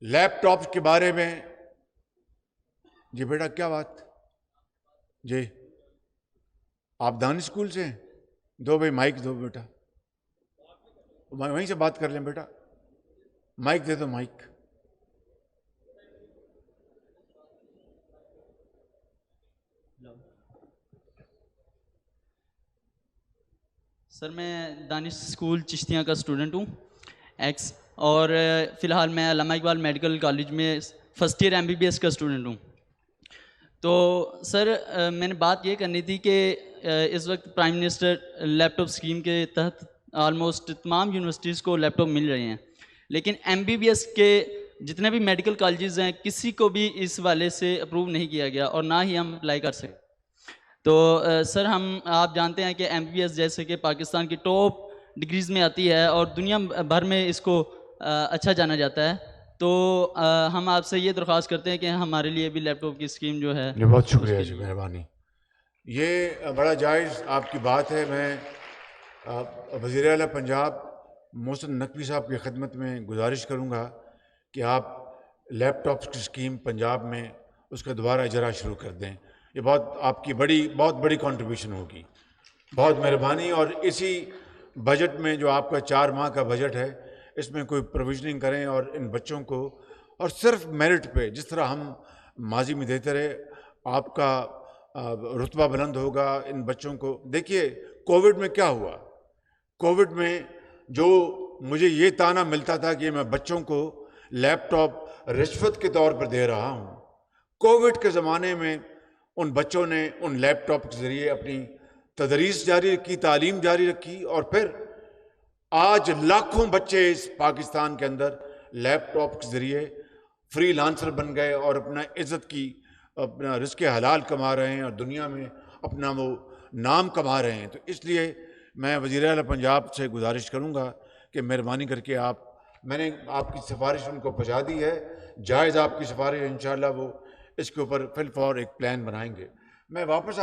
لیپ top کے بارے میں جی بیٹا کیا بات جی آپ دانش اسکول سے ہیں؟ دو بھائی مائک دو بیٹا، وہیں سے بات کر لیں بیٹا، مائک دے دو مائک۔ سر میں دانش اسکول چشتیاں کا اسٹوڈنٹ ہوں ایکس، اور فی الحال میں علامہ اقبال میڈیکل کالج میں فرسٹ ایئر MBBS کا اسٹوڈنٹ ہوں۔ تو سر میں نے بات یہ کرنی تھی کہ اس وقت پرائم منسٹر لیپ ٹاپ اسکیم کے تحت آلموسٹ تمام یونیورسٹیز کو لیپ ٹاپ مل رہے ہیں، لیکن MBBS کے جتنے بھی میڈیکل کالجز ہیں کسی کو بھی اس والے سے اپروو نہیں کیا گیا اور نہ ہی ہم اپلائی کر سکتے۔ تو سر آپ جانتے ہیں کہ MBBS جیسے کہ پاکستان کی ٹاپ ڈگریز میں آتی ہے اور دنیا بھر میں اس کو اچھا جانا جاتا ہے، تو ہم آپ سے یہ درخواست کرتے ہیں کہ ہمارے لیے بھی لیپ ٹاپ کی اسکیم جو ہے بہت شکریہ جی، مہربانی۔ یہ بڑا جائز آپ کی بات ہے۔ میں وزیر اعلیٰ پنجاب محسن نقوی صاحب کی خدمت میں گزارش کروں گا کہ آپ لیپ ٹاپس کی اسکیم پنجاب میں اس کا دوبارہ اجرا شروع کر دیں۔ یہ آپ کی بہت بڑی کنٹریبیوشن ہوگی، بہت مہربانی۔ اور اسی بجٹ میں جو آپ کا 4 ماہ کا بجٹ ہے اس میں کوئی پروویژننگ کریں اور ان بچوں کو، اور صرف میرٹ پہ جس طرح ہم ماضی میں دیتے رہے، آپ کا رتبہ بلند ہوگا ان بچوں کو۔ دیکھیے کووڈ میں کیا ہوا، کووڈ میں جو مجھے یہ تانا ملتا تھا کہ میں بچوں کو لیپ ٹاپ رشوت کے طور پر دے رہا ہوں، کووڈ کے زمانے میں ان بچوں نے ان لیپ ٹاپ کے ذریعے اپنی تدریس جاری رکھی، تعلیم جاری رکھی، اور پھر آج لاکھوں بچے اس پاکستان کے اندر لیپ ٹاپ کے ذریعے فری لانسر بن گئے اور اپنا رزق حلال کما رہے ہیں اور دنیا میں اپنا وہ نام کما رہے ہیں۔ تو اس لیے میں وزیر اعلیٰ پنجاب سے گزارش کروں گا کہ مہربانی کر کے میں نے آپ کی سفارش ان کو پہنچا دی ہے، جائز آپ کی سفارش، انشاءاللہ وہ اس کے اوپر فل فور ایک پلان بنائیں گے۔ میں واپس